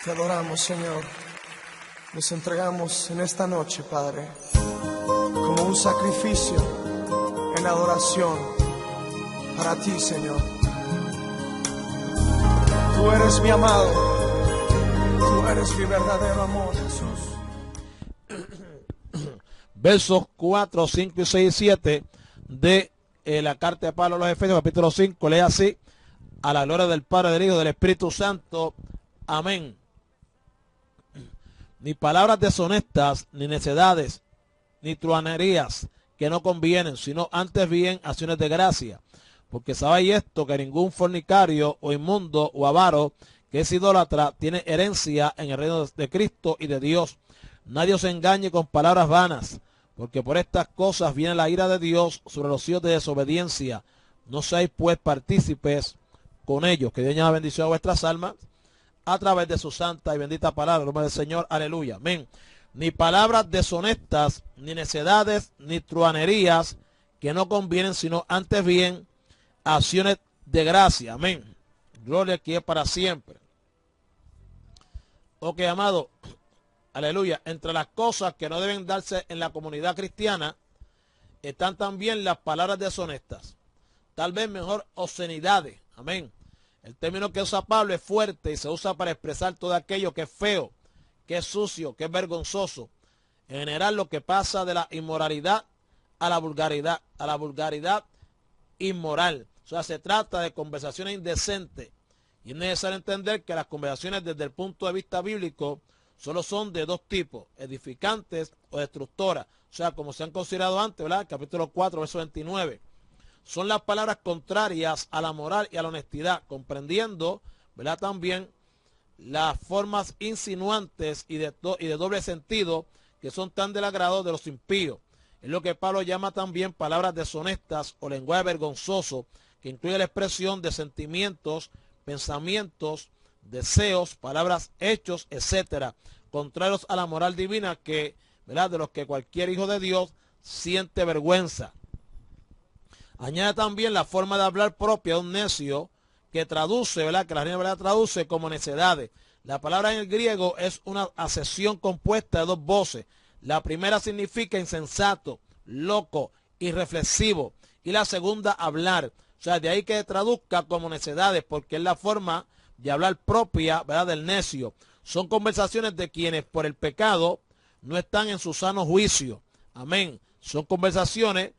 Te adoramos, Señor. Nos entregamos en esta noche, Padre, como un sacrificio en adoración para ti, Señor. Tú eres mi amado, tú eres mi verdadero amor, Jesús. Versos 4, 5 y 6 y 7 de la carta de Pablo a los Efesios, capítulo 5, lee así: a la gloria del Padre, del Hijo, del Espíritu Santo. Amén. Ni palabras deshonestas, ni necedades, ni truhanerías que no convienen, sino antes bien acciones de gracia. Porque sabéis esto, que ningún fornicario o inmundo o avaro que es idólatra tiene herencia en el reino de Cristo y de Dios. Nadie os engañe con palabras vanas, porque por estas cosas viene la ira de Dios sobre los hijos de desobediencia. No seáis pues partícipes con ellos. Que Dios añada bendición a vuestras almas a través de su santa y bendita palabra. En nombre del Señor, aleluya, amén. Ni palabras deshonestas, ni necedades, ni truhanerías que no convienen, sino antes bien acciones de gracia, amén. Gloria aquí es para siempre. Ok, amado, aleluya. Entre las cosas que no deben darse en la comunidad cristiana están también las palabras deshonestas, tal vez mejor obscenidades, amén. El término que usa Pablo es fuerte y se usa para expresar todo aquello que es feo, que es sucio, que es vergonzoso. En general, lo que pasa de la inmoralidad a la vulgaridad inmoral. O sea, se trata de conversaciones indecentes. Y es necesario entender que las conversaciones desde el punto de vista bíblico solo son de dos tipos: edificantes o destructoras. O sea, como se han considerado antes, ¿verdad? Capítulo 4, verso 29. Son las palabras contrarias a la moral y a la honestidad, comprendiendo, ¿verdad?, también las formas insinuantes y de doble sentido que son tan del agrado de los impíos. Es lo que Pablo llama también palabras deshonestas o lenguaje vergonzoso, que incluye la expresión de sentimientos, pensamientos, deseos, palabras, hechos, etcétera, contrarios a la moral divina, que, ¿verdad?, de los que cualquier hijo de Dios siente vergüenza. Añade también la forma de hablar propia de un necio, que traduce, ¿verdad?, que la Reina Valera traduce como necedades. La palabra en el griego es una acepción compuesta de dos voces. La primera significa insensato, loco, irreflexivo, y la segunda hablar. O sea, de ahí que traduzca como necedades, porque es la forma de hablar propia, ¿verdad?, del necio. Son conversaciones de quienes por el pecado no están en su sano juicio. Amén. Son conversaciones,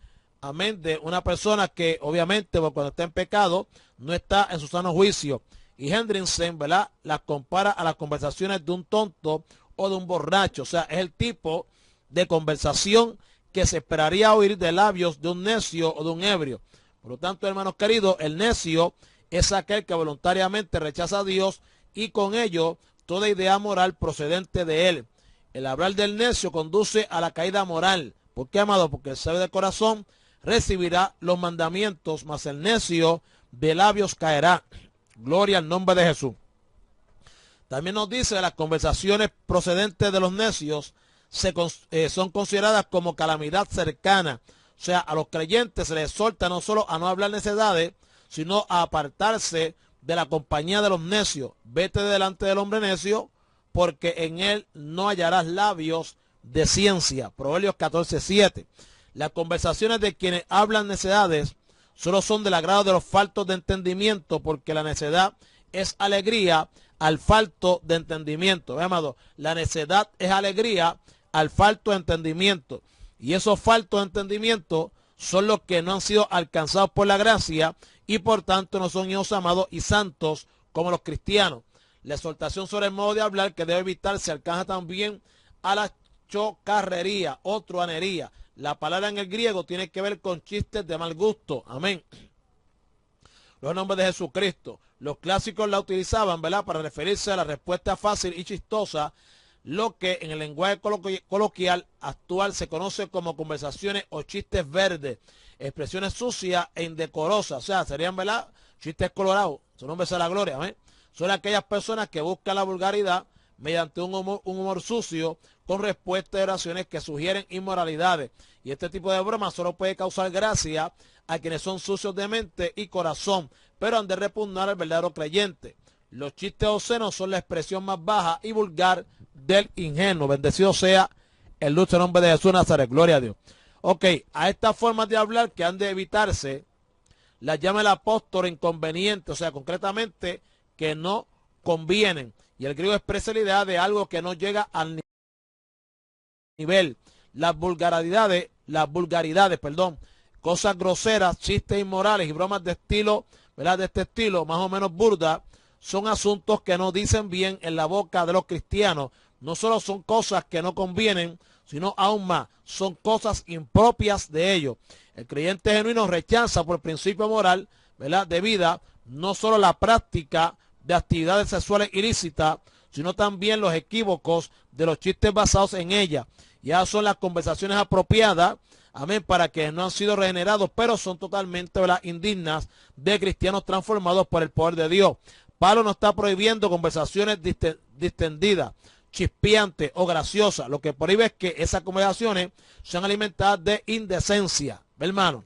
amén, de una persona que obviamente cuando está en pecado no está en su sano juicio. Y Hendrickson, ¿verdad?, las compara a las conversaciones de un tonto o de un borracho. O sea, es el tipo de conversación que se esperaría oír de labios de un necio o de un ebrio. Por lo tanto, hermanos queridos, el necio es aquel que voluntariamente rechaza a Dios y con ello toda idea moral procedente de él. El hablar del necio conduce a la caída moral. ¿Por qué, amado? Porque el sabio de corazón recibirá los mandamientos, mas el necio de labios caerá. Gloria al nombre de Jesús. También nos dice que las conversaciones procedentes de los necios son consideradas como calamidad cercana. O sea, a los creyentes se les exhorta no solo a no hablar necedades, sino a apartarse de la compañía de los necios. Vete delante del hombre necio, porque en él no hallarás labios de ciencia. Proverbios 14:7. Las conversaciones de quienes hablan necedades solo son del agrado de los faltos de entendimiento, porque la necedad es alegría al falto de entendimiento. ¿Ve, amado? La necedad es alegría al falto de entendimiento. Y esos faltos de entendimiento son los que no han sido alcanzados por la gracia y por tanto no son hijos amados y santos como los cristianos. La exhortación sobre el modo de hablar que debe evitar se alcanza también a la chocarrería o truhanería. La palabra en el griego tiene que ver con chistes de mal gusto. Amén. Los nombres de Jesucristo. Los clásicos la utilizaban, ¿verdad?, para referirse a la respuesta fácil y chistosa, lo que en el lenguaje coloquial actual se conoce como conversaciones o chistes verdes, expresiones sucias e indecorosas. O sea, serían, ¿verdad?, chistes colorados. Su nombre sea la gloria. ¿Amén? Son aquellas personas que buscan la vulgaridad mediante un humor sucio, con respuestas de oraciones que sugieren inmoralidades. Y este tipo de broma solo puede causar gracia a quienes son sucios de mente y corazón, pero han de repugnar al verdadero creyente. Los chistes obscenos son la expresión más baja y vulgar del ingenuo. Bendecido sea el dulce nombre de Jesús Nazaret. Gloria a Dios. Ok, a estas formas de hablar que han de evitarse, las llama el apóstol inconvenientes, o sea, concretamente, que no convienen. Y el griego expresa la idea de algo que no llega al nivel. Las vulgaridades, cosas groseras, chistes inmorales y bromas de estilo, ¿verdad? De este estilo, más o menos burda, son asuntos que no dicen bien en la boca de los cristianos. No solo son cosas que no convienen, sino aún más, son cosas impropias de ellos. El creyente genuino rechaza por principio moral, ¿verdad?, de vida, no solo la práctica de actividades sexuales ilícitas, sino también los equívocos de los chistes basados en ella. Ya son las conversaciones apropiadas, amén, para que no han sido regenerados, pero son totalmente, ¿verdad?, indignas de cristianos transformados por el poder de Dios. Pablo no está prohibiendo conversaciones distendidas, chispeantes o graciosas. Lo que prohíbe es que esas conversaciones sean alimentadas de indecencia, hermano.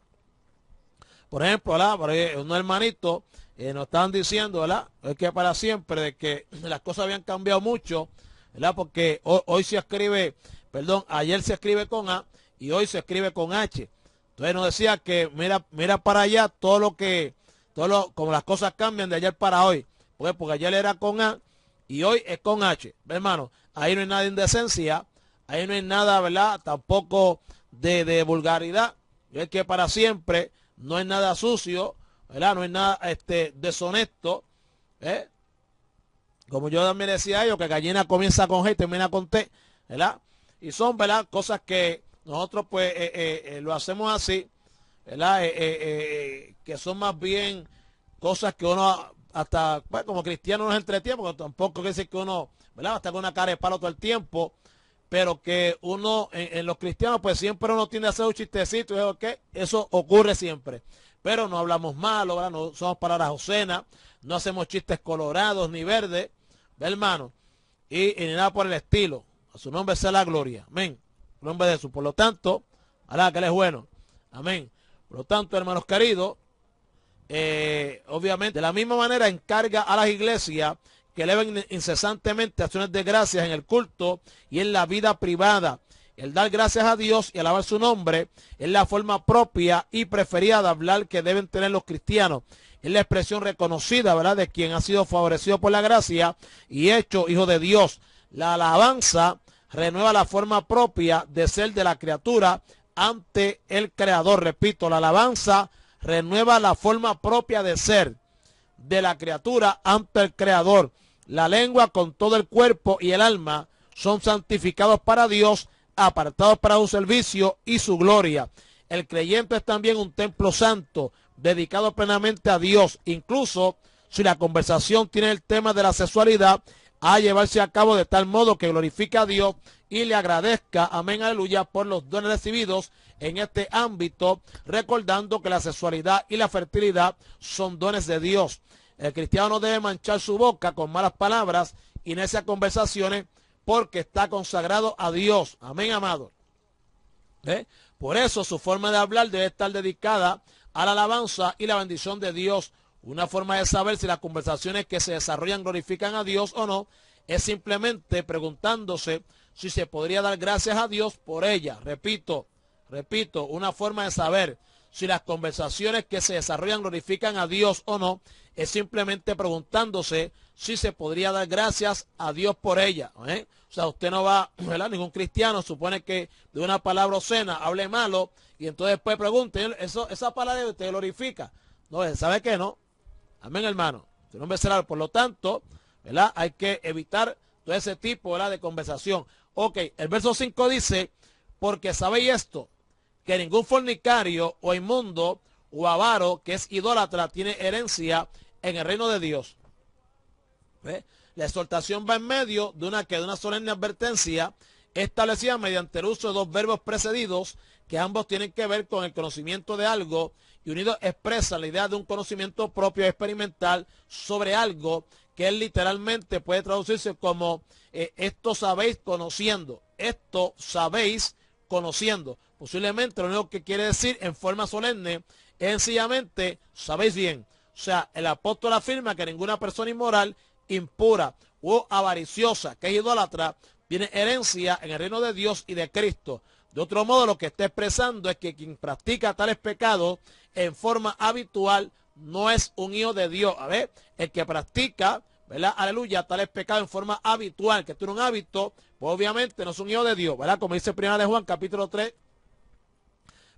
Por ejemplo, ¿verdad?, unos hermanitos nos estaban diciendo, ¿verdad?, es que para siempre, de que las cosas habían cambiado mucho, ¿verdad?, porque hoy se escribe, ayer se escribe con A y hoy se escribe con H. Entonces nos decía que mira para allá como las cosas cambian de ayer para hoy. Porque ayer era con A y hoy es con H. Hermano, ahí no hay nada de indecencia, ahí no hay nada, ¿verdad?, tampoco de vulgaridad. Es que para siempre no hay nada sucio, ¿verdad?, no hay nada deshonesto. Como yo también decía a ellos, que gallina comienza con G y termina con T, ¿verdad? Y son, ¿verdad?, cosas que nosotros pues lo hacemos así, ¿verdad? Que son más bien cosas que uno hasta, pues, como cristiano nos entretiene, porque tampoco quiere decir que uno, ¿verdad?, está con una cara de palo todo el tiempo, pero que uno, en los cristianos, pues siempre uno tiende a hacer un chistecito, y ¿qué? Eso ocurre siempre. Pero no hablamos malo, ¿verdad?, no somos palabras obscenas, no hacemos chistes colorados ni verdes, ¿ve, hermano? Y ni nada por el estilo. A su nombre sea la gloria. Amén. En nombre de Jesús. Por lo tanto, alá, que Él es bueno. Amén. Por lo tanto, hermanos queridos, obviamente, de la misma manera encarga a las iglesias que eleven incesantemente acciones de gracias en el culto y en la vida privada. El dar gracias a Dios y alabar su nombre es la forma propia y preferida de hablar que deben tener los cristianos. Es la expresión reconocida, ¿verdad?, de quien ha sido favorecido por la gracia y hecho hijo de Dios. La alabanza renueva la forma propia de ser de la criatura ante el Creador. Repito, la alabanza renueva la forma propia de ser de la criatura ante el Creador. La lengua con todo el cuerpo y el alma son santificados para Dios, apartados para su servicio y su gloria. El creyente es también un templo santo, dedicado plenamente a Dios, incluso si la conversación tiene el tema de la sexualidad, a llevarse a cabo de tal modo que glorifique a Dios y le agradezca, amén, aleluya, por los dones recibidos en este ámbito, recordando que la sexualidad y la fertilidad son dones de Dios. El cristiano no debe manchar su boca con malas palabras y necias conversaciones, porque está consagrado a Dios. Amén, amado. Por eso su forma de hablar debe estar dedicada a la alabanza y la bendición de Dios. Una forma de saber si las conversaciones que se desarrollan glorifican a Dios o no es simplemente preguntándose si se podría dar gracias a Dios por ella. Repito, una forma de saber si las conversaciones que se desarrollan glorifican a Dios o no es simplemente preguntándose si se podría dar gracias a Dios por ella. O sea, usted no va, ¿verdad?, ningún cristiano supone que de una palabra obscena hable malo y entonces después pregunte, esa palabra usted glorifica. No, ¿sabe qué? No. Amén, hermano. Su nombre será. Por lo tanto, ¿verdad?, hay que evitar todo ese tipo, ¿verdad?, de conversación. Ok, el verso 5 dice, porque sabéis esto, que ningún fornicario o inmundo o avaro que es idólatra tiene herencia en el reino de Dios. ¿Ve? La exhortación va en medio de una solemne advertencia establecida mediante el uso de dos verbos precedidos que ambos tienen que ver con el conocimiento de algo y unidos expresan la idea de un conocimiento propio y experimental sobre algo que él literalmente puede traducirse como esto sabéis conociendo. Esto sabéis conociendo. Posiblemente lo único que quiere decir en forma solemne es sencillamente sabéis bien. O sea, el apóstol afirma que ninguna persona inmoral impura o avariciosa, que es idólatra, tiene herencia en el reino de Dios y de Cristo. De otro modo, lo que está expresando es que quien practica tales pecados en forma habitual no es un hijo de Dios. A ver, el que practica, ¿verdad? Aleluya, tales pecados en forma habitual, que tiene un hábito, pues obviamente no es un hijo de Dios, ¿verdad? Como dice 1 de Juan, capítulo 3,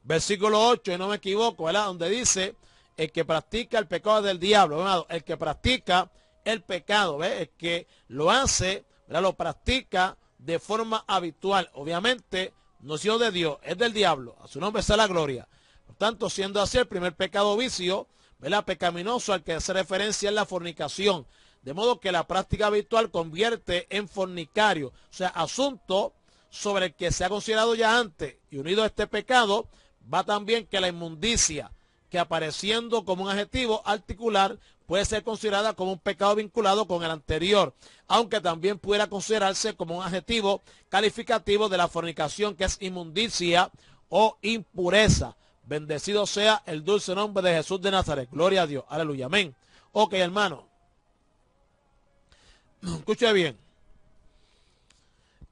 versículo 8, y no me equivoco, ¿verdad? Donde dice, el que practica el pecado del diablo, ¿verdad? El que practica el pecado, ¿ves? El que lo hace, ¿verdad? Lo practica de forma habitual. Obviamente, no es hijo de Dios, es del diablo. A su nombre sea la gloria. Por tanto, siendo así, el primer pecado vicio, ¿verdad? Pecaminoso al que hace referencia es la fornicación. De modo que la práctica habitual convierte en fornicario. O sea, asunto sobre el que se ha considerado ya antes. Y unido a este pecado, va también que la inmundicia, que apareciendo como un adjetivo articular, puede ser considerada como un pecado vinculado con el anterior, aunque también pudiera considerarse como un adjetivo calificativo de la fornicación, que es inmundicia o impureza. Bendecido sea el dulce nombre de Jesús de Nazaret. Gloria a Dios. Aleluya. Amén. Ok, hermano. Escuche bien.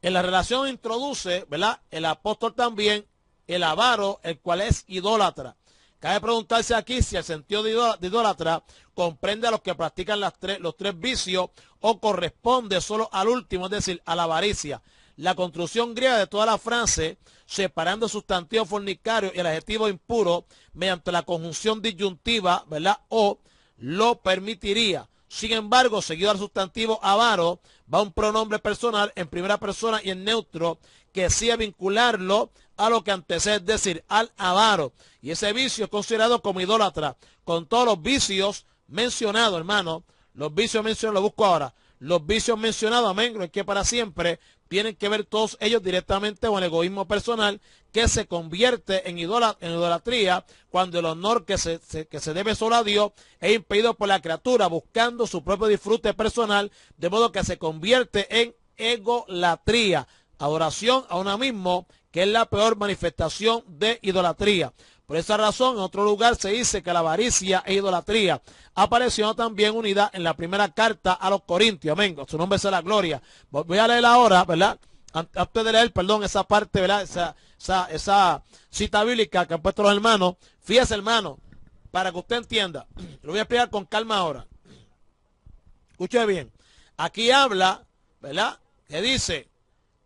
En la relación introduce, ¿verdad? El apóstol también el avaro, el cual es idólatra. Cabe preguntarse aquí si el sentido de idólatra comprende a los que practican los tres vicios o corresponde solo al último, es decir, a la avaricia. La construcción griega de toda la frase, separando el sustantivo fornicario y el adjetivo impuro mediante la conjunción disyuntiva, ¿verdad? O lo permitiría. Sin embargo, seguido al sustantivo avaro, va un pronombre personal en primera persona y en neutro que sigue vincularlo a lo que antecede, es decir, al avaro. Y ese vicio es considerado como idólatra, con todos los vicios mencionados, hermano. Los vicios mencionados, lo busco ahora. Los vicios mencionados, amén, es que para siempre tienen que ver todos ellos directamente con el egoísmo personal, que se convierte en idolatría cuando el honor que se debe solo a Dios es impedido por la criatura, buscando su propio disfrute personal, de modo que se convierte en egolatría, adoración a uno mismo, que es la peor manifestación de idolatría. Por esa razón, en otro lugar se dice que la avaricia e idolatría apareció también unida en la primera carta a los Corintios. Amén. Su nombre sea la gloria. Voy a leer ahora, ¿verdad? Antes de leer, perdón, esa parte, ¿verdad? Esa cita bíblica que han puesto los hermanos. Fíjese, hermano, para que usted entienda. Lo voy a explicar con calma ahora. Escuche bien. Aquí habla, ¿verdad? Que dice,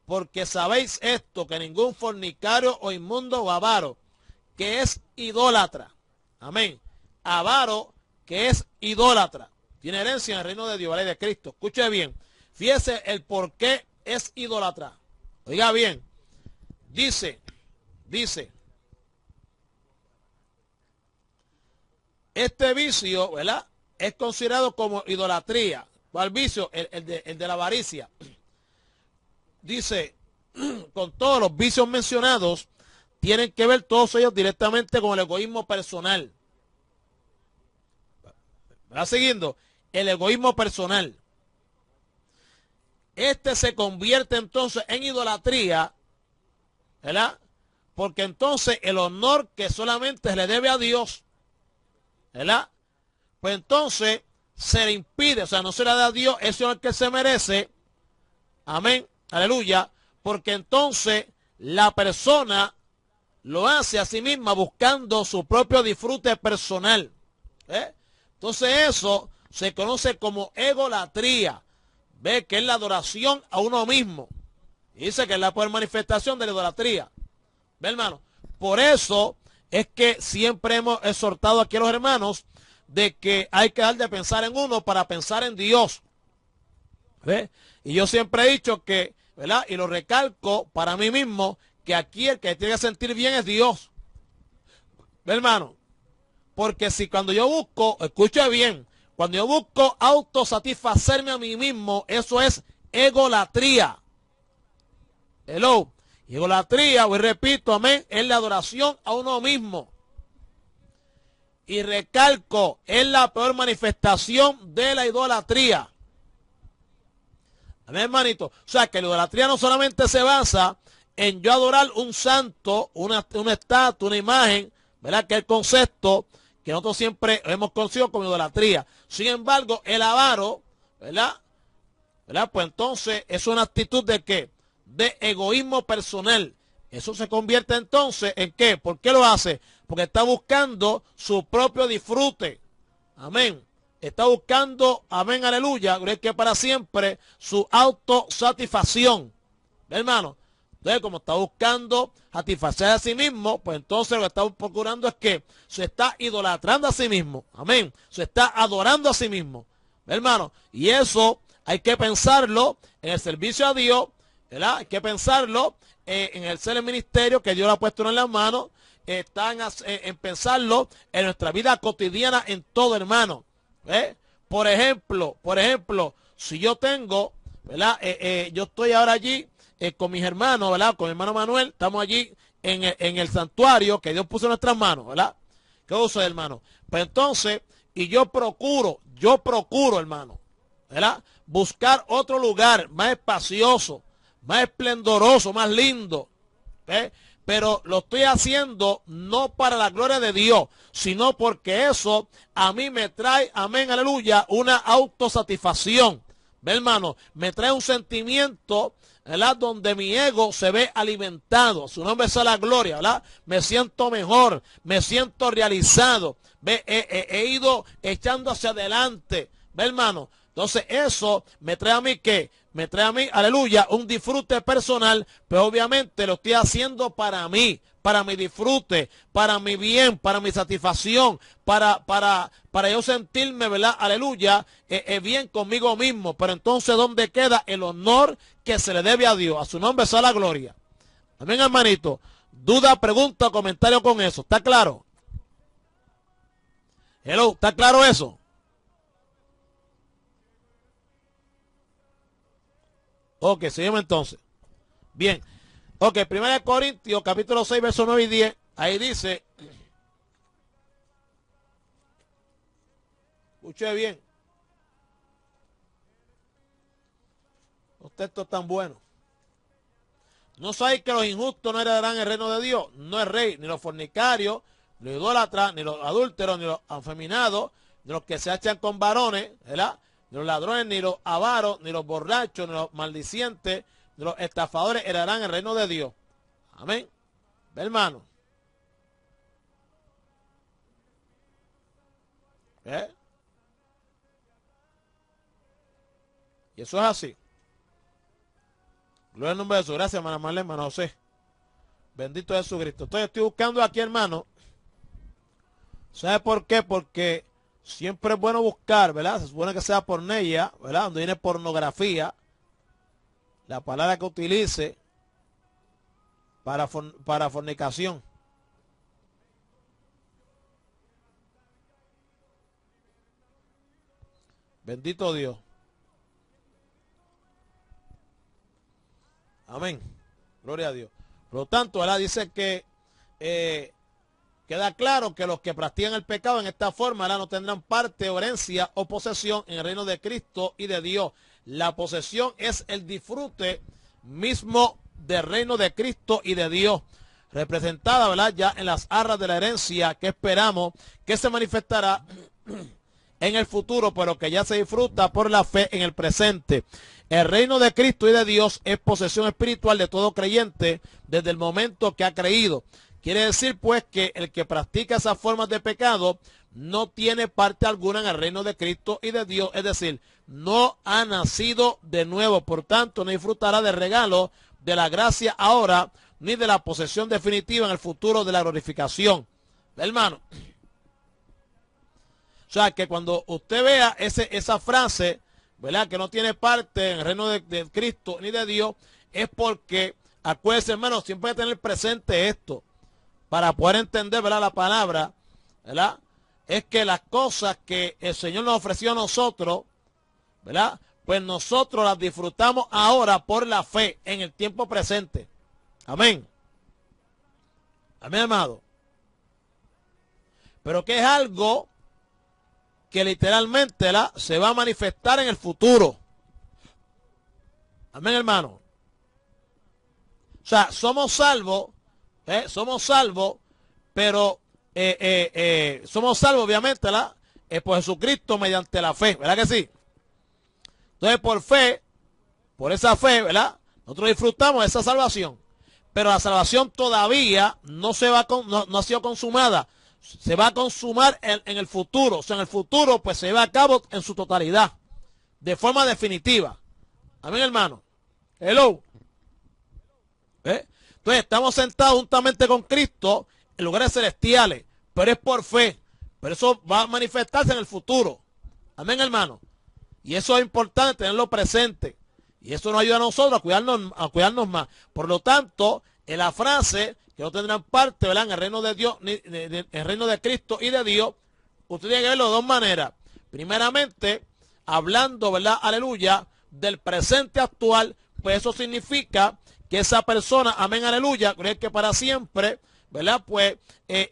porque sabéis esto, que ningún fornicario o inmundo o avaro, que es idólatra, amén, avaro, que es idólatra, tiene herencia en el reino de Dios, ¿vale? De Cristo. Escuche bien, fíjese el por qué es idólatra. Oiga bien, dice, este vicio, ¿verdad? Es considerado como idolatría. ¿Cuál vicio? El de la avaricia. Dice, con todos los vicios mencionados, tienen que ver todos ellos directamente con el egoísmo personal. ¿Va siguiendo? El egoísmo personal. Este se convierte entonces en idolatría, ¿verdad? Porque entonces el honor que solamente se le debe a Dios, ¿verdad? Pues entonces se le impide, o sea, no se le da a Dios ese honor que se merece. Amén, aleluya, porque entonces la persona lo hace a sí misma buscando su propio disfrute personal. Entonces eso se conoce como egolatría. Ve que es la adoración a uno mismo. Y dice que es la peor manifestación de la idolatría. Ve, hermano. Por eso es que siempre hemos exhortado aquí a los hermanos de que hay que dejar de pensar en uno para pensar en Dios. ¿Ve? Y yo siempre he dicho que, ¿verdad? Y lo recalco para mí mismo, que aquí el que tiene que sentir bien es Dios. ¿Ve, hermano? Porque si cuando yo busco, escuche bien, cuando yo busco autosatisfacerme a mí mismo, eso es egolatría. Hello. Y egolatría, hoy repito, amén, es la adoración a uno mismo. Y recalco, es la peor manifestación de la idolatría. Amén, hermanito. O sea, que la idolatría no solamente se basa en yo adorar un santo, una estatua, una imagen, ¿verdad? Que es el concepto que nosotros siempre hemos conocido como idolatría. Sin embargo, el avaro, ¿verdad? ¿Verdad? Pues entonces es una actitud de ¿qué? De egoísmo personal. Eso se convierte entonces en ¿qué? ¿Por qué lo hace? Porque está buscando su propio disfrute. Amén. Está buscando, amén, aleluya, gloria que para siempre, su autosatisfacción. ¿Ve, hermano? Entonces, como está buscando satisfacer a sí mismo, pues entonces lo que está procurando es que se está idolatrando a sí mismo. Amén. Se está adorando a sí mismo. ¿Ve, hermano? Y eso hay que pensarlo en el servicio a Dios, ¿verdad? Hay que pensarlo en el ser el ministerio que Dios le ha puesto en las manos. Está en pensarlo en nuestra vida cotidiana en todo, hermano. Por ejemplo, si yo tengo, ¿verdad? Yo estoy ahora allí con mis hermanos, ¿verdad? Con mi hermano Manuel, estamos allí en el santuario que Dios puso en nuestras manos, ¿verdad? ¿Qué uso, hermano? Pues entonces, y yo procuro, hermano, ¿verdad? Buscar otro lugar más espacioso, más esplendoroso, más lindo, ¿eh? Pero lo estoy haciendo no para la gloria de Dios, sino porque eso a mí me trae, amén, aleluya, una autosatisfacción. ¿Ve, hermano? Me trae un sentimiento, ¿verdad? Donde mi ego se ve alimentado. Su nombre sea la gloria, ¿verdad? Me siento mejor, me siento realizado. ¿Ve? He ido echando hacia adelante. ¿Ve, hermano? Entonces eso me trae a mí ¿qué? Me trae a mí, aleluya, un disfrute personal, pero obviamente lo estoy haciendo para mí, para mi disfrute, para mi bien, para mi satisfacción, para yo sentirme, ¿verdad? Aleluya, bien conmigo mismo. Pero entonces, ¿dónde queda el honor que se le debe a Dios? A su nombre sea la gloria. Amén, hermanito. Duda, pregunta, comentario con eso. ¿Está claro? Hello, ¿está claro eso? Ok, seguimos entonces. Bien. Ok, 1 Corintios, capítulo 6, versos 9 y 10. Ahí dice. Escuche bien. Los textos tan buenos. ¿No sabéis que los injustos no heredarán el reino de Dios? No es rey, ni los fornicarios, ni los idólatras, ni los adúlteros, ni los afeminados, ni los que se echan con varones, ¿verdad? Ni los ladrones, ni los avaros, ni los borrachos, ni los maldicientes, ni los estafadores heredarán el reino de Dios. Amén. ¿Ve, hermano? ¿Eh? Y eso es así. Gloria al nombre de Jesús. Gracias, hermana Marlene, hermano José. Bendito Jesucristo. Entonces estoy buscando aquí, hermano. ¿Sabe por qué? Porque siempre es bueno buscar, ¿verdad? Se supone que sea porneia, ¿verdad? Donde viene pornografía. La palabra que utilice para fornicación. Bendito Dios. Amén. Gloria a Dios. Por lo tanto, ¿verdad? Dice que queda claro que los que practican el pecado en esta forma, ¿verdad? No tendrán parte, o herencia o posesión en el reino de Cristo y de Dios. La posesión es el disfrute mismo del reino de Cristo y de Dios, representada, ¿verdad? Ya en las arras de la herencia que esperamos que se manifestará en el futuro, pero que ya se disfruta por la fe en el presente. El reino de Cristo y de Dios es posesión espiritual de todo creyente desde el momento que ha creído. Quiere decir pues que el que practica esas formas de pecado no tiene parte alguna en el reino de Cristo y de Dios, es decir, no ha nacido de nuevo, por tanto no disfrutará del regalo de la gracia ahora, ni de la posesión definitiva en el futuro de la glorificación. Hermano, o sea que cuando usted vea esa frase, ¿verdad? Que no tiene parte en el reino de Cristo ni de Dios, es porque, acuérdense, hermano, siempre hay que tener presente esto, para poder entender, ¿verdad? La palabra, ¿verdad? Es que las cosas que el Señor nos ofreció a nosotros, ¿verdad? Pues nosotros las disfrutamos ahora por la fe en el tiempo presente. Amén. Amén, amado. Pero que es algo que literalmente, ¿verdad? Se va a manifestar en el futuro. Amén, hermano. O sea, somos salvos, pero somos salvos, obviamente, ¿verdad? Por Jesucristo mediante la fe, ¿verdad que sí? Entonces, por fe, por esa fe, ¿verdad? Nosotros disfrutamos de esa salvación. Pero la salvación todavía no ha sido consumada. Se va a consumar en el futuro. O sea, en el futuro, pues se lleva a cabo en su totalidad. De forma definitiva. Amén, hermano. Hello. Entonces, estamos sentados juntamente con Cristo en lugares celestiales. Pero es por fe. Pero eso va a manifestarse en el futuro. Amén, hermano. Y eso es importante tenerlo presente. Y eso nos ayuda a nosotros a cuidarnos más. Por lo tanto, en la frase que no tendrán parte, ¿verdad?, en el reino de Dios, en el reino de Cristo y de Dios, usted tiene que verlo de dos maneras. Primeramente, hablando, ¿verdad?, aleluya, del presente actual, pues eso significa que esa persona, amén, aleluya, cree que para siempre, ¿verdad?, pues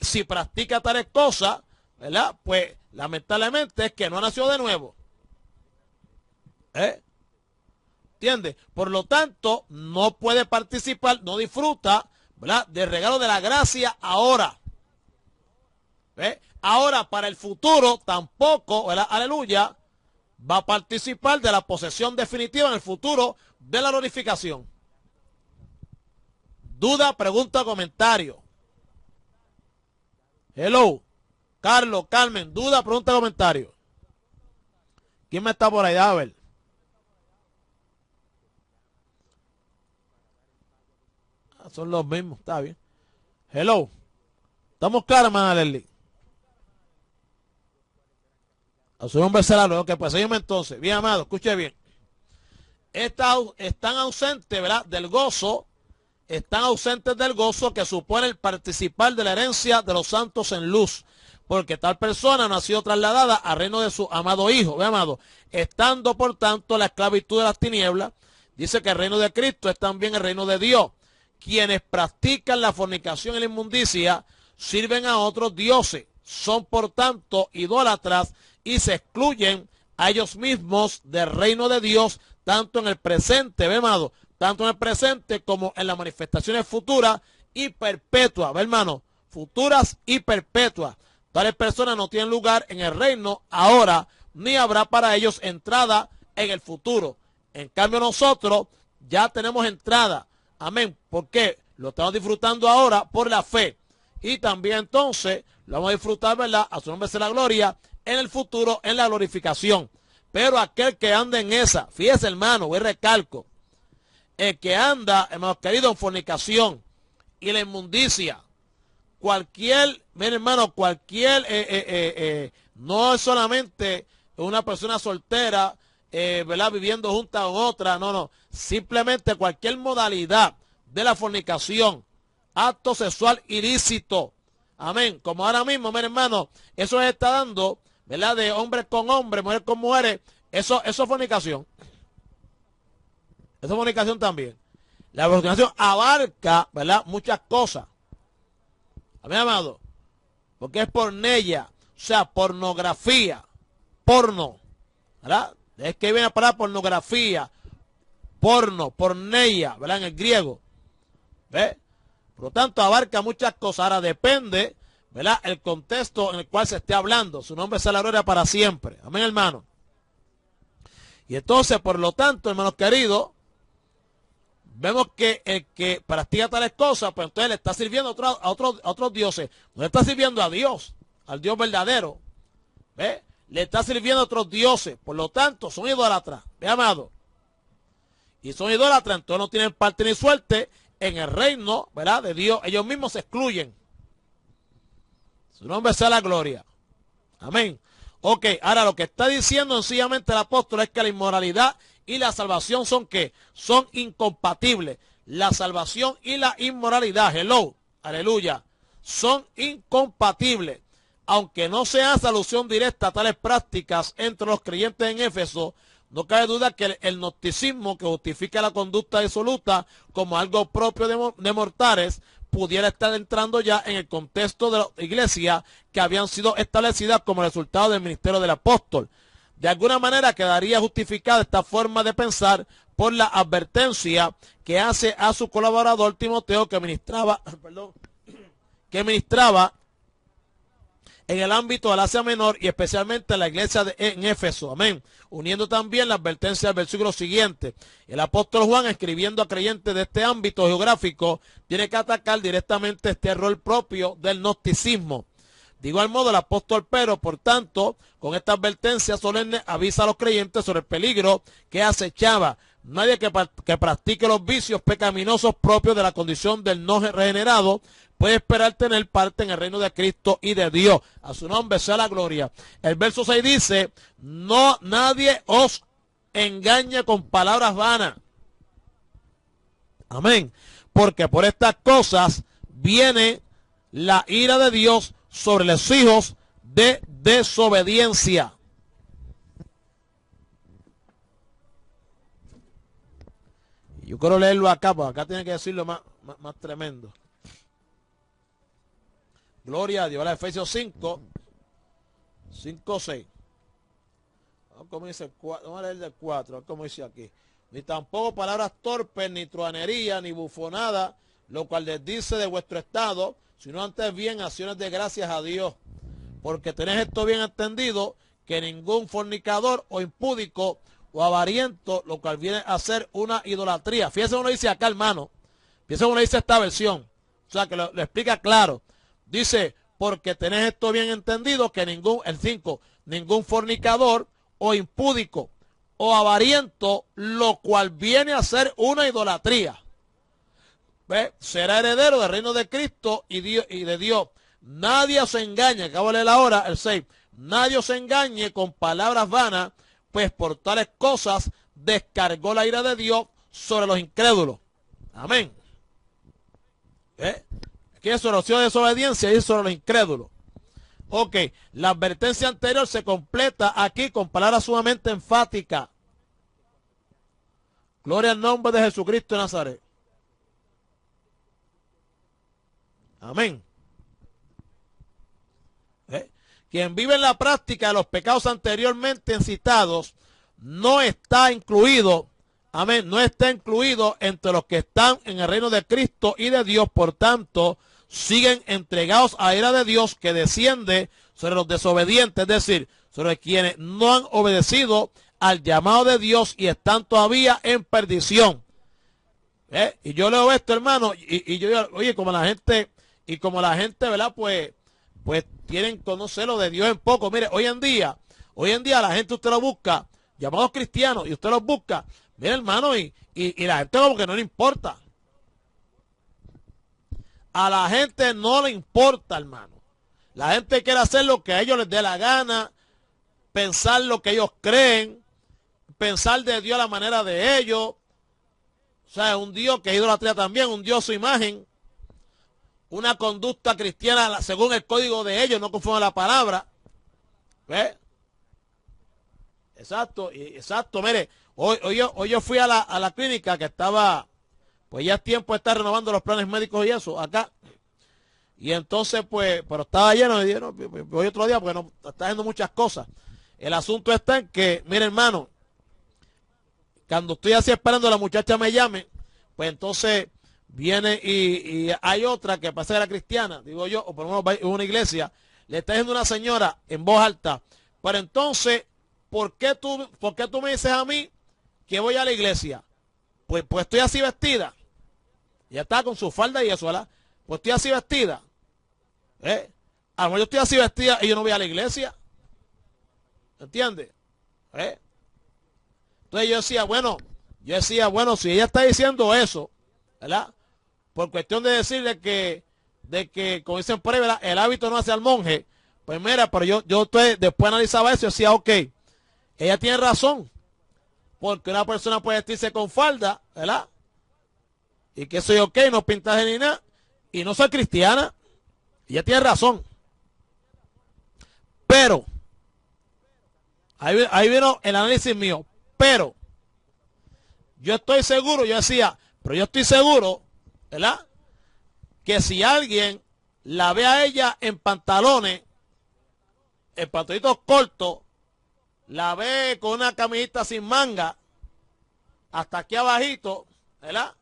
si practica tales cosas, ¿verdad?, pues lamentablemente es que no nació de nuevo. ¿Entiendes? Por lo tanto, no puede participar, no disfruta, ¿verdad?, del regalo de la gracia ahora. Ahora, para el futuro, tampoco, ¿verdad?, aleluya, va a participar de la posesión definitiva en el futuro de la glorificación. Duda, pregunta, comentario. Hello. Carlos, Carmen, duda, pregunta, comentario. ¿Quién me está por ahí? A ver. Son los mismos, está bien. Hello. ¿Estamos claros, hermana Leslie? A su nombre será luego que pues seguimos entonces. Bien, amado, escuche bien. Están ausentes, ¿verdad?, del gozo. Están ausentes del gozo que supone el participar de la herencia de los santos en luz. Porque tal persona no ha sido trasladada al reino de su amado Hijo. Ve, amado. Estando, por tanto, la esclavitud de las tinieblas. Dice que el reino de Cristo es también el reino de Dios. Quienes practican la fornicación y la inmundicia sirven a otros dioses, son por tanto idólatras y se excluyen a ellos mismos del reino de Dios, tanto en el presente, ¿ve, amado? Tanto en el presente como en las manifestaciones futuras y perpetuas, ¿ve, hermano? Futuras y perpetuas. Tales personas no tienen lugar en el reino ahora, ni habrá para ellos entrada en el futuro. En cambio, nosotros ya tenemos entrada. Amén. ¿Por qué? Lo estamos disfrutando ahora por la fe. Y también entonces lo vamos a disfrutar, ¿verdad?, a su nombre sea la gloria, en el futuro, en la glorificación. Pero aquel que anda en esa, fíjese, hermano, voy recalco, el que anda, hermano querido, en fornicación y la inmundicia, cualquier, miren, hermano, no es solamente una persona soltera, ¿verdad?, viviendo junta con otra, no, simplemente cualquier modalidad de la fornicación, acto sexual ilícito, amén, como ahora mismo, miren, hermano, eso se está dando, ¿verdad?, de hombres con hombres, mujeres con mujeres, eso es fornicación, eso es fornicación también. La fornicación abarca, ¿verdad?, muchas cosas, amén, amado, porque es porneia, o sea, pornografía, porno, ¿verdad? Es que viene a parar pornografía, porno, porneia, ¿verdad?, en el griego. ¿Ve? Por lo tanto, abarca muchas cosas. Ahora depende, ¿verdad?, el contexto en el cual se esté hablando. Su nombre sea la gloria para siempre. Amén, hermano. Y entonces, por lo tanto, hermanos queridos, vemos que el que practica tales cosas, pues entonces le está sirviendo a otros dioses. No le está sirviendo a Dios, al Dios verdadero. ¿Ve? Le está sirviendo a otros dioses. Por lo tanto, son idólatras. ¿Ve, amado? Y son idólatras, entonces no tienen parte ni suerte en el reino, ¿verdad?, de Dios. Ellos mismos se excluyen. Su nombre sea la gloria. Amén. Ok, ahora lo que está diciendo sencillamente el apóstol es que la inmoralidad y la salvación son ¿qué? Son incompatibles. La salvación y la inmoralidad, hello, aleluya, son incompatibles. Aunque no se hace alusión directa a tales prácticas entre los creyentes en Éfeso, no cabe duda que el gnosticismo, que justifica la conducta disoluta como algo propio de mortales, pudiera estar entrando ya en el contexto de la iglesia que habían sido establecidas como resultado del ministerio del apóstol. De alguna manera quedaría justificada esta forma de pensar por la advertencia que hace a su colaborador Timoteo que ministraba en el ámbito del Asia Menor y especialmente en la iglesia en Éfeso. Amén. Uniendo también la advertencia del versículo siguiente. El apóstol Juan, escribiendo a creyentes de este ámbito geográfico, tiene que atacar directamente este error propio del gnosticismo. De igual modo, el apóstol Pedro, por tanto, con esta advertencia solemne, avisa a los creyentes sobre el peligro que acechaba. Nadie que practique los vicios pecaminosos propios de la condición del no regenerado puede esperar tener parte en el reino de Cristo y de Dios. A su nombre sea la gloria. El verso 6 dice, no, nadie os engañe con palabras vanas. Amén. Porque por estas cosas viene la ira de Dios sobre los hijos de desobediencia. Yo quiero leerlo acá, porque acá tiene que decirlo más tremendo. Gloria a Dios. Ahora Efesios 5, 6. Como dice el 4, vamos a leer del 4, como dice aquí. Ni tampoco palabras torpes, ni truanería, ni bufonada, lo cual les dice de vuestro estado, sino antes bien acciones de gracias a Dios. Porque tenéis esto bien entendido, que ningún fornicador o impúdico o avariento, lo cual viene a ser una idolatría. Fíjense uno dice acá, hermano. Fíjense uno dice esta versión. O sea, que lo explica claro. Dice, porque tenéis esto bien entendido, que ningún fornicador o impúdico o avariento, lo cual viene a ser una idolatría. ¿Ve? Será heredero del reino de Cristo y de Dios. Nadie os engañe, acabo de leer ahora el 6. Nadie os engañe con palabras vanas, pues por tales cosas descargó la ira de Dios sobre los incrédulos. Amén. Aquí es sobre los hijos de desobediencia y sobre los incrédulos. Ok, la advertencia anterior se completa aquí con palabras sumamente enfáticas. Gloria al nombre de Jesucristo de Nazaret. Amén. Quien vive en la práctica de los pecados anteriormente citados no está incluido, amén, no está incluido entre los que están en el reino de Cristo y de Dios. Por tanto, siguen entregados a la ira de Dios que desciende sobre los desobedientes, es decir, sobre quienes no han obedecido al llamado de Dios y están todavía en perdición. Y yo leo esto, hermano, y yo digo, oye, como la gente, ¿verdad? Pues tienen conocerlo de Dios en poco. Mire, hoy en día la gente usted lo busca, llamados cristianos, y usted los busca, mire, hermano, y la gente como que no le importa. A la gente no le importa, hermano. La gente quiere hacer lo que a ellos les dé la gana, pensar lo que ellos creen, pensar de Dios a la manera de ellos. O sea, un Dios que es idolatría también, un Dios a su imagen. Una conducta cristiana según el código de ellos, no conforme a la palabra. ¿Ves? Exacto, mire, hoy yo fui a la clínica que estaba, pues ya es tiempo de estar renovando los planes médicos y eso, acá. Y entonces, pues, pero estaba lleno, y dije, no, voy otro día porque no, está haciendo muchas cosas. El asunto está en que, mire, hermano, cuando estoy así esperando a la muchacha me llame, pues entonces viene y hay otra que parece que era cristiana, digo yo, o por lo menos va a una iglesia, le está diciendo una señora en voz alta, pero entonces, ¿por qué tú me dices a mí que voy a la iglesia? Pues estoy así vestida. Ya está con su falda y eso, ¿verdad? Pues estoy así vestida. A lo mejor yo estoy así vestida y yo no voy a la iglesia. ¿Entiendes? Entonces yo decía, bueno, si ella está diciendo eso, ¿verdad? Por cuestión de decirle que como dicen por ahí, ¿verdad? El hábito no hace al monje. Pues mira, pero yo después analizaba eso y decía, ok, ella tiene razón. Porque una persona puede vestirse con falda, ¿verdad? Y que soy ok, no pintaje ni nada. Y no soy cristiana. Ella tiene razón. Pero, ahí vino el análisis mío. Pero, yo estoy seguro, yo estoy seguro, ¿verdad? Que si alguien la ve a ella en pantalones, en pantaloncitos cortos, la ve con una camisita sin manga, hasta aquí abajito, ¿verdad?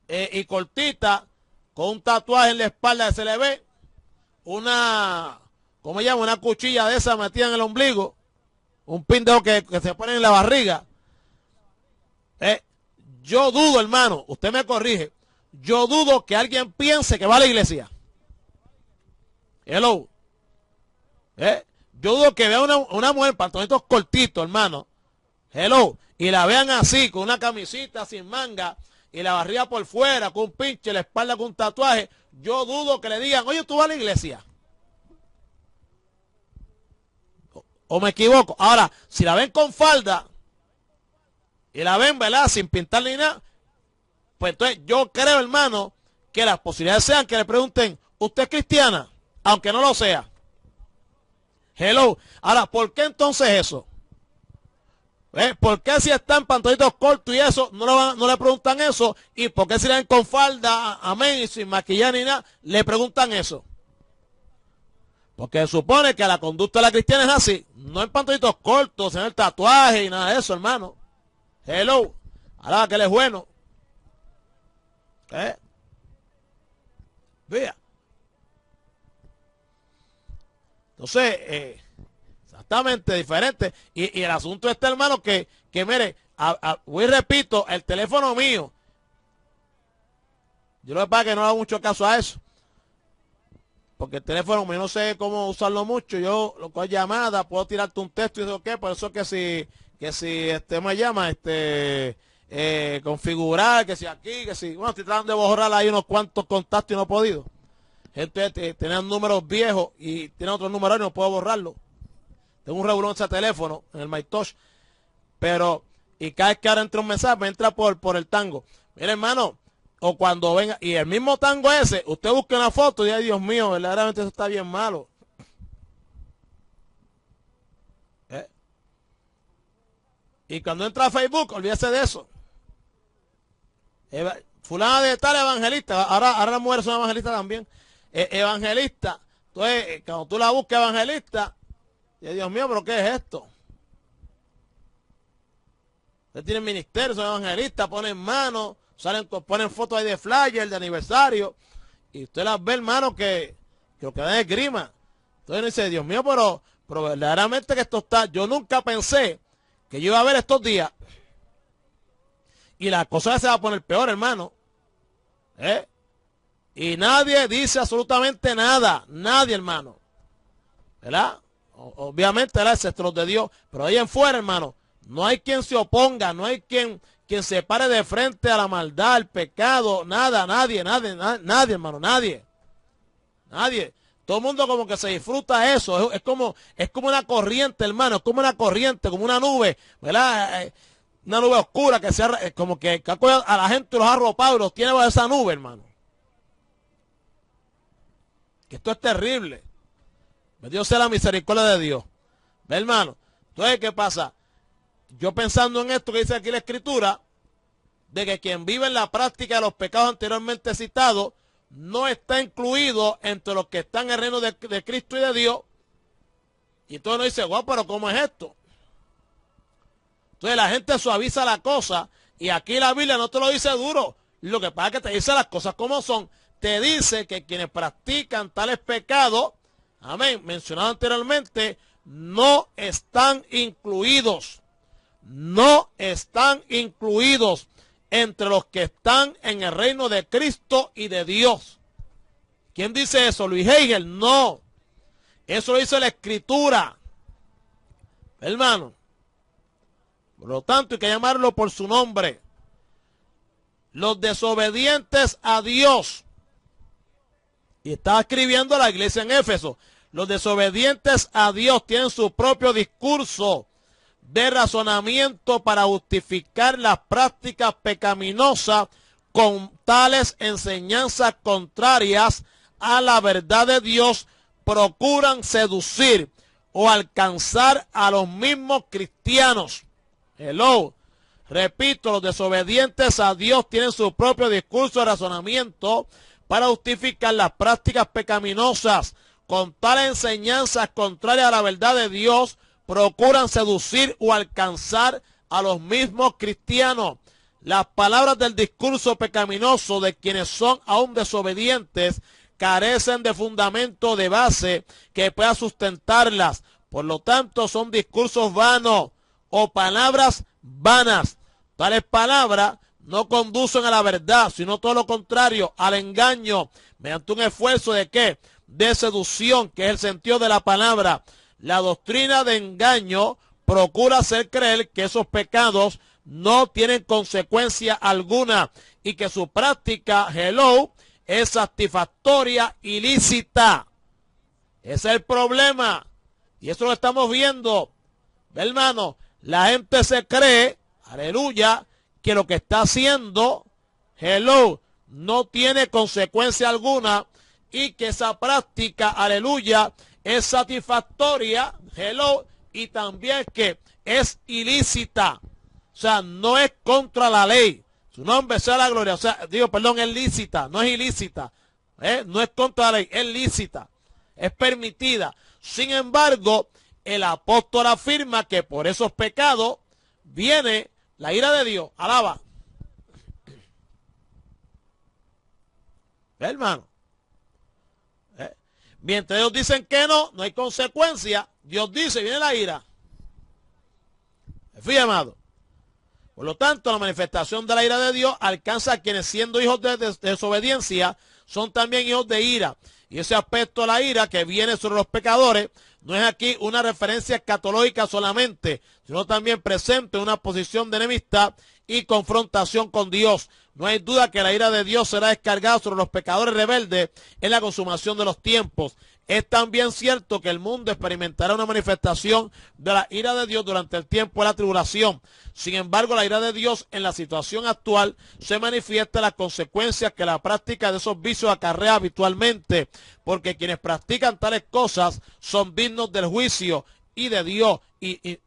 Y cortita, con un tatuaje en la espalda que se le ve, una ¿cómo se llama? Una cuchilla de esa metida en el ombligo, un pin de que se pone en la barriga. Yo dudo, hermano, usted me corrige, yo dudo que alguien piense que va a la iglesia. Hello. Yo dudo que vea una mujer en pantalones cortitos, hermano. Hello. Y la vean así, con una camisita sin manga, y la barriga por fuera, con un pinche, la espalda con un tatuaje. Yo dudo que le digan, oye, ¿tú vas a la iglesia? ¿O me equivoco? Ahora, si la ven con falda, y la ven, ¿verdad?, sin pintar ni nada, pues entonces yo creo, hermano, que las posibilidades sean que le pregunten, ¿usted es cristiana? Aunque no lo sea. Hello. Ahora, ¿por qué entonces eso? ¿Por qué si están pantalones cortos y eso, no le preguntan eso? ¿Y por qué si le ven con falda, amén, y sin maquillaje ni nada, le preguntan eso? Porque se supone que la conducta de la cristiana es así, no en pantalones cortos, en el tatuaje y nada de eso, hermano. Hello. Ahora que él es bueno. Vea. Entonces, exactamente diferente. Y el asunto está, hermano, que mire, voy y repito, el teléfono mío, yo lo que pasa es que no hago mucho caso a eso. Porque el teléfono mío no sé cómo usarlo mucho. Yo lo que es llamada, puedo tirarte un texto y eso qué, por eso que si me llama, configurar, que si aquí, que si, bueno, estoy tratando de borrar ahí unos cuantos contactos y no he podido. Gente tenían números viejos y tienen otros números y no puedo borrarlo. Tengo un revolón ese teléfono en el MyTouch. Pero, y cada vez que ahora entra un mensaje, me entra por el tango. Mire, hermano, o cuando venga, y el mismo tango ese, usted busca una foto y ay, Dios mío, verdaderamente eso está bien malo. Y cuando entra a Facebook, olvídese de eso. Fulana de tal evangelista, ahora las mujeres son evangelistas también. Evangelista, entonces cuando tú la buscas evangelista, y Dios mío, pero ¿qué es esto? Ustedes tienen ministerio, son evangelistas, ponen manos, ponen fotos ahí de flyer, de aniversario, y usted las ve, hermano, que lo que dan es grima. Entonces uno dice, Dios mío, pero verdaderamente que esto está, yo nunca pensé que yo iba a ver estos días, y la cosa se va a poner peor, hermano. Y nadie dice absolutamente nada, nadie, hermano, ¿verdad? Obviamente, ¿verdad? Excepto los de Dios, pero ahí en fuera, hermano, no hay quien se oponga, no hay quien se pare de frente a la maldad, al pecado, nada, nadie, hermano, nadie. Todo el mundo como que se disfruta eso, es como una corriente, hermano, es como una corriente, como una nube, ¿verdad? Una nube oscura que como que a la gente los ha arropado y los tiene bajo esa nube, hermano. Que esto es terrible. Bendito sea la misericordia de Dios. ¿Ve, hermano? Entonces, ¿qué pasa? Yo pensando en esto que dice aquí la Escritura, de que quien vive en la práctica de los pecados anteriormente citados, no está incluido entre los que están en el reino de Cristo y de Dios. Y entonces uno dice, guau, pero ¿cómo es esto? Entonces la gente suaviza la cosa, y aquí la Biblia no te lo dice duro. Lo que pasa es que te dice las cosas como son. Te dice que quienes practican tales pecados, amén, mencionado anteriormente, no están incluidos. No están incluidos entre los que están en el reino de Cristo y de Dios. ¿Quién dice eso? Luis Hegel. No. Eso lo dice la Escritura. Hermano. Por lo tanto, hay que llamarlo por su nombre. Los desobedientes a Dios. Y estaba escribiendo a la iglesia en Éfeso. Los desobedientes a Dios tienen su propio discurso de razonamiento para justificar las prácticas pecaminosas con tales enseñanzas contrarias a la verdad de Dios. Procuran seducir o alcanzar a los mismos cristianos. Hello. Repito, los desobedientes a Dios tienen su propio discurso de razonamiento para justificar las prácticas pecaminosas con tales enseñanzas contrarias a la verdad de Dios. Procuran seducir o alcanzar a los mismos cristianos. Las palabras del discurso pecaminoso de quienes son aún desobedientes carecen de fundamento de base que pueda sustentarlas. Por lo tanto, son discursos vanos o palabras vanas. Tales palabras no conducen a la verdad, sino todo lo contrario, al engaño, mediante un esfuerzo de ¿qué? De seducción, que es el sentido de la palabra. La doctrina de engaño procura hacer creer que esos pecados no tienen consecuencia alguna y que su práctica, hello, es satisfactoria y lícita. Ese es el problema. Y eso lo estamos viendo. ¿Ve, hermano? La gente se cree, aleluya, que lo que está haciendo, hello, no tiene consecuencia alguna y que esa práctica, aleluya, es satisfactoria, hello, y también que es ilícita. O sea, no es contra la ley. Su nombre sea la gloria. O sea, digo, perdón, es lícita, no es ilícita. No es contra la ley, es lícita. Es permitida. Sin embargo, el apóstol afirma que por esos pecados viene la ira de Dios. Alaba. Hermano. Mientras ellos dicen que no, no hay consecuencia. Dios dice, viene la ira. Fíjate, amado. Por lo tanto, la manifestación de la ira de Dios alcanza a quienes, siendo hijos de desobediencia, son también hijos de ira. Y ese aspecto de la ira que viene sobre los pecadores no es aquí una referencia escatológica solamente, sino también presente una posición de enemistad y confrontación con Dios. No hay duda que la ira de Dios será descargada sobre los pecadores rebeldes en la consumación de los tiempos. Es también cierto que el mundo experimentará una manifestación de la ira de Dios durante el tiempo de la tribulación. Sin embargo, la ira de Dios en la situación actual se manifiesta en las consecuencias que la práctica de esos vicios acarrea habitualmente, porque quienes practican tales cosas son dignos del juicio y de Dios, y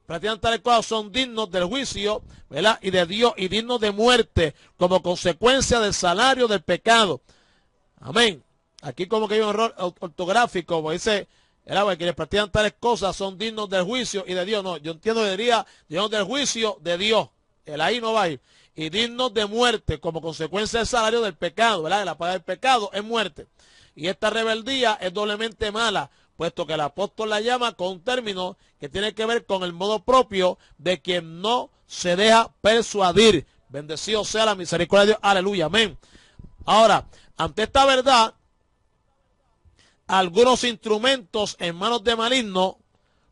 practican tales cosas son dignos del juicio, ¿verdad? Y de Dios, y dignos de muerte como consecuencia del salario del pecado. Amén. Aquí como que hay un error ortográfico, como dice, que quienes practican tales cosas son dignos del juicio y de Dios. No, yo entiendo que diría dignos del juicio de Dios. El ahí no va a ir. Y dignos de muerte como consecuencia del salario del pecado, ¿verdad? La paga del pecado es muerte. Y esta rebeldía es doblemente mala, puesto que el apóstol la llama con un término que tiene que ver con el modo propio de quien no se deja persuadir. Bendecido sea la misericordia de Dios. Aleluya, amén. Ahora, ante esta verdad, algunos instrumentos en manos de malignos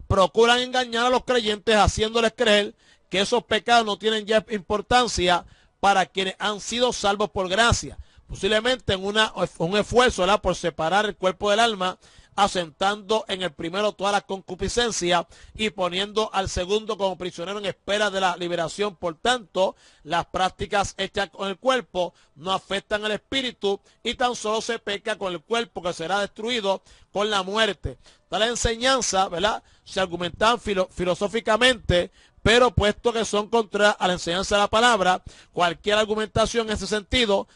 procuran engañar a los creyentes haciéndoles creer que esos pecados no tienen ya importancia para quienes han sido salvos por gracia. Posiblemente en un esfuerzo, ¿verdad?, por separar el cuerpo del alma, asentando en el primero toda la concupiscencia y poniendo al segundo como prisionero en espera de la liberación. Por tanto, las prácticas hechas con el cuerpo no afectan al espíritu y tan solo se peca con el cuerpo, que será destruido con la muerte. Tal enseñanza, ¿verdad?, se argumentan filosóficamente, pero puesto que son contrarias a la enseñanza de la palabra, cualquier argumentación en ese sentido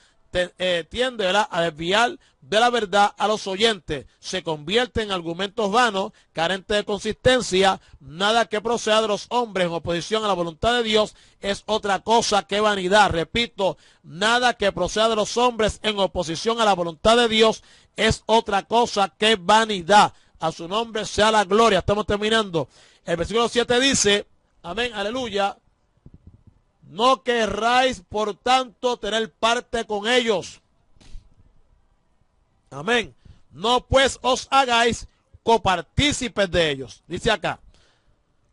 tiende, ¿verdad?, a desviar de la verdad a los oyentes. Se convierte en argumentos vanos, carentes de consistencia. Nada que proceda de los hombres en oposición a la voluntad de Dios es otra cosa que vanidad. Repito, nada que proceda de los hombres en oposición a la voluntad de Dios es otra cosa que vanidad. A su nombre sea la gloria. Estamos terminando. El versículo 7 dice, amén, aleluya: no querráis, por tanto, tener parte con ellos. Amén. No pues os hagáis copartícipes de ellos. Dice acá,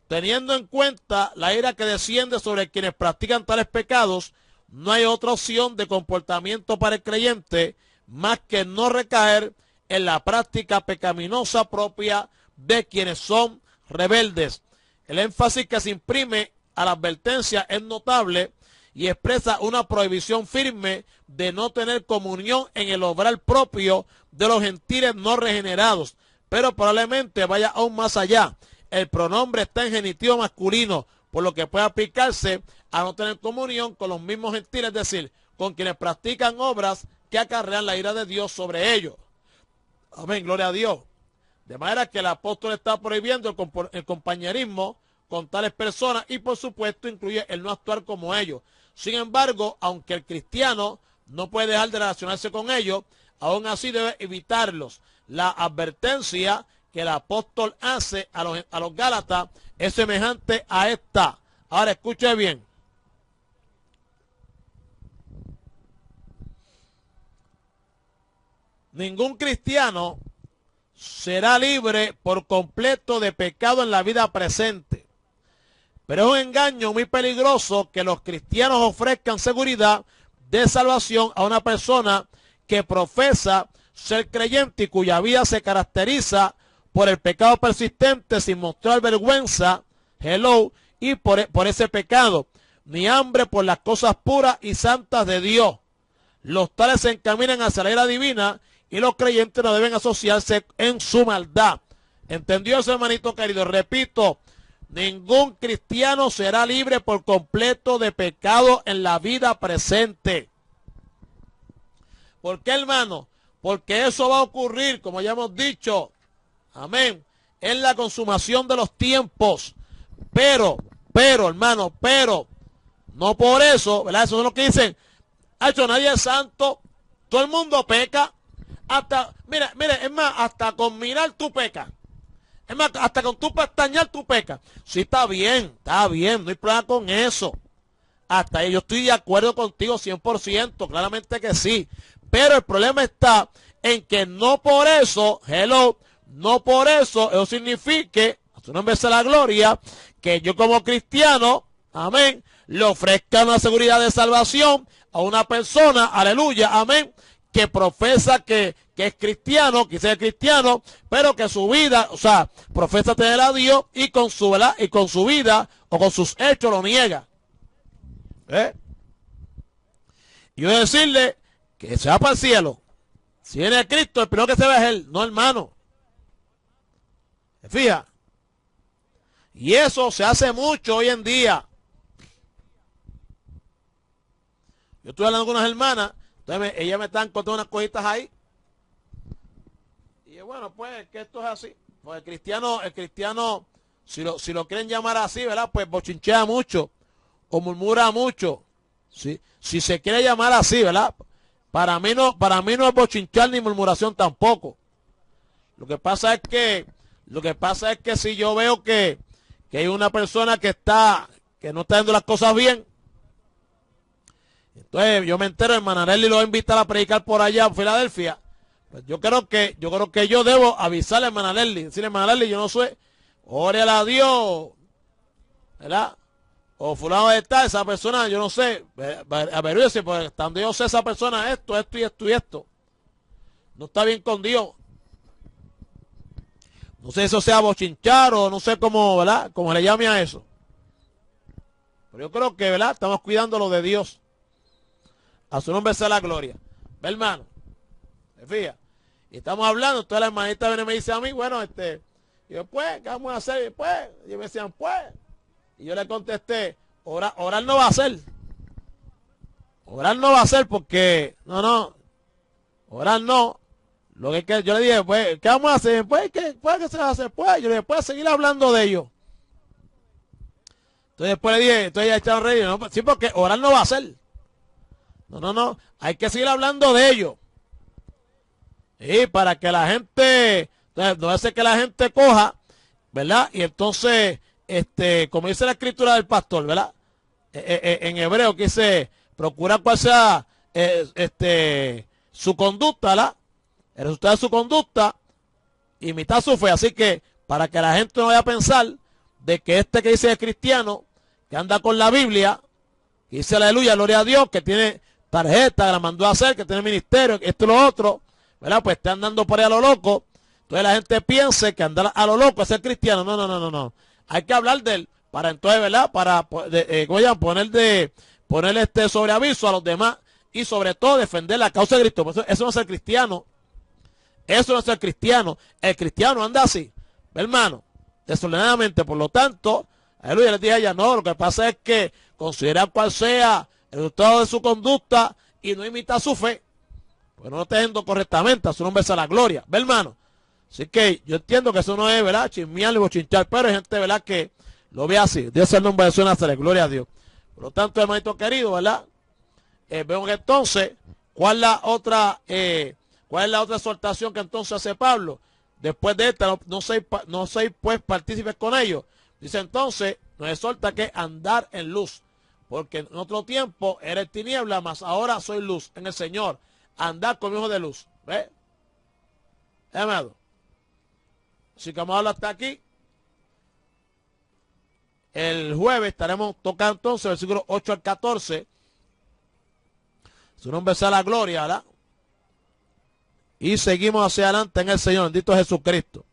teniendo en cuenta la ira que desciende sobre quienes practican tales pecados, no hay otra opción de comportamiento para el creyente más que no recaer en la práctica pecaminosa propia de quienes son rebeldes. El énfasis que se imprime a la advertencia es notable y expresa una prohibición firme de no tener comunión en el obrar propio de los gentiles no regenerados, pero probablemente vaya aún más allá. El pronombre está en genitivo masculino, por lo que puede aplicarse a no tener comunión con los mismos gentiles, es decir, con quienes practican obras que acarrean la ira de Dios sobre ellos. Amén, gloria a Dios. De manera que el apóstol está prohibiendo el compañerismo con tales personas y por supuesto incluye el no actuar como ellos. Sin embargo, aunque el cristiano no puede dejar de relacionarse con ellos, aún así debe evitarlos. La advertencia que el apóstol hace a los Gálatas es semejante a esta. Ahora escuche bien. Ningún cristiano será libre por completo de pecado en la vida presente. Pero es un engaño muy peligroso que los cristianos ofrezcan seguridad de salvación a una persona que profesa ser creyente y cuya vida se caracteriza por el pecado persistente sin mostrar vergüenza, y por ese pecado, ni hambre por las cosas puras y santas de Dios. Los tales se encaminan hacia la ira divina y los creyentes no deben asociarse en su maldad. ¿Entendió eso, hermanito querido? Repito, ningún cristiano será libre por completo de pecado en la vida presente. ¿Por qué, hermano? Porque eso va a ocurrir, como ya hemos dicho, amén, en la consumación de los tiempos. Pero, hermano, no por eso, ¿verdad? Eso es lo que dicen. Nadie es santo, todo el mundo peca. Hasta, mira, es más, hasta con mirar tú pecas. Es más, hasta con tu pestañear tú pecas. Sí, está bien, no hay problema con eso. Hasta ahí yo estoy de acuerdo contigo 100%, claramente que sí. Pero el problema está en que no por eso, no por eso signifique, a su nombre sea la gloria, que yo como cristiano, amén, le ofrezca una seguridad de salvación a una persona, aleluya, amén, que profesa que es cristiano, que sea cristiano, pero que su vida, o sea, profesa tener a Dios y con su, ¿verdad? Y con su vida o con sus hechos lo niega. Y yo decirle que se va para el cielo. Si viene Cristo, el primero que se ve es Él, no hermano. ¿Se fija? Y eso se hace mucho hoy en día. Yo estuve hablando con unas hermanas, entonces ellas me están contando unas cositas ahí. Y bueno, pues que esto es así. Pues el cristiano, si lo quieren llamar así, ¿verdad? Pues bochinchea mucho o murmura mucho. ¿Sí? Si se quiere llamar así, ¿verdad? Para mí no es bochinchar ni murmuración tampoco. Lo que pasa es que si yo veo que hay una persona que no está haciendo las cosas bien, entonces yo me entero, hermana Nelly lo va a invitar a predicar por allá en Filadelfia. Pues yo creo que yo debo avisarle a hermana Nelly, decirle, hermana Nelly, yo no sé, órale a Dios, ¿verdad? O fulano de tal, esa persona, yo no sé, averíguese, porque estando yo sé esa persona esto y esto. No está bien con Dios. No sé si eso sea bochinchar o no sé cómo, ¿verdad? Como le llame a eso. Pero yo creo que, ¿verdad? Estamos cuidando lo de Dios. A su nombre sea la gloria. ¿Ve, hermano? ¿Se fija? Y estamos hablando, toda la hermanita viene y me dice a mí, bueno, y yo, pues, ¿qué vamos a hacer? Y pues, y me decían, pues. Y yo le contesté, orar no va a ser. Orar no va a ser porque, no, orar no. Lo que yo le dije, pues, ¿qué vamos a hacer? Pues, ¿qué se va a hacer? Pues, yo le dije, pues, seguir hablando de ellos. Entonces después le dije, entonces ya echaron reír, no, sí, porque orar no va a ser. No, hay que seguir hablando de ellos. Y para que la gente, no hace que la gente coja, ¿verdad? Y entonces, como dice la escritura del pastor, ¿verdad? En hebreo que dice, procura cuál sea su conducta, ¿verdad? El resultado de su conducta, imitar su fe. Así que, para que la gente no vaya a pensar de que que dice es cristiano, que anda con la Biblia, que dice aleluya, gloria a Dios, que tiene tarjeta, que la mandó a hacer, que tiene ministerio, esto y lo otro, ¿verdad? Pues está andando por ahí a lo loco. Entonces la gente piense que andar a lo loco es ser cristiano. No. Hay que hablar de él para entonces, ¿verdad? Para poner sobre aviso a los demás y sobre todo defender la causa de Cristo. Eso no es ser cristiano. Eso no es ser cristiano. El cristiano anda así, hermano, desordenadamente. Por lo tanto, aleluya, les dije a ella, no, lo que pasa es que considerar cuál sea el resultado de su conducta y no imita su fe, pues no lo está haciendo correctamente, a su nombre sea la gloria, ¿ve, hermano? Así que yo entiendo que eso no es, ¿verdad?, chismear ni bochinchar, pero hay gente, ¿verdad?, que lo ve así. Dios es el nombre de su Nazaret, gloria a Dios. Por lo tanto, hermanito querido, ¿verdad? Vemos que entonces, ¿cuál es la otra ¿Cuál es la otra exhortación que entonces hace Pablo? Después de esta, no seis pues partícipes con ellos. Dice entonces, nos exhorta que andar en luz. Porque en otro tiempo eres tiniebla, mas ahora soy luz en el Señor. Andar con hijos de luz. ¿Ves? Amado. Así que vamos a hablar hasta aquí. El jueves estaremos tocando entonces el versículo 8 al 14. Su nombre sea la gloria, ¿verdad? Y seguimos hacia adelante en el Señor. Bendito Jesucristo.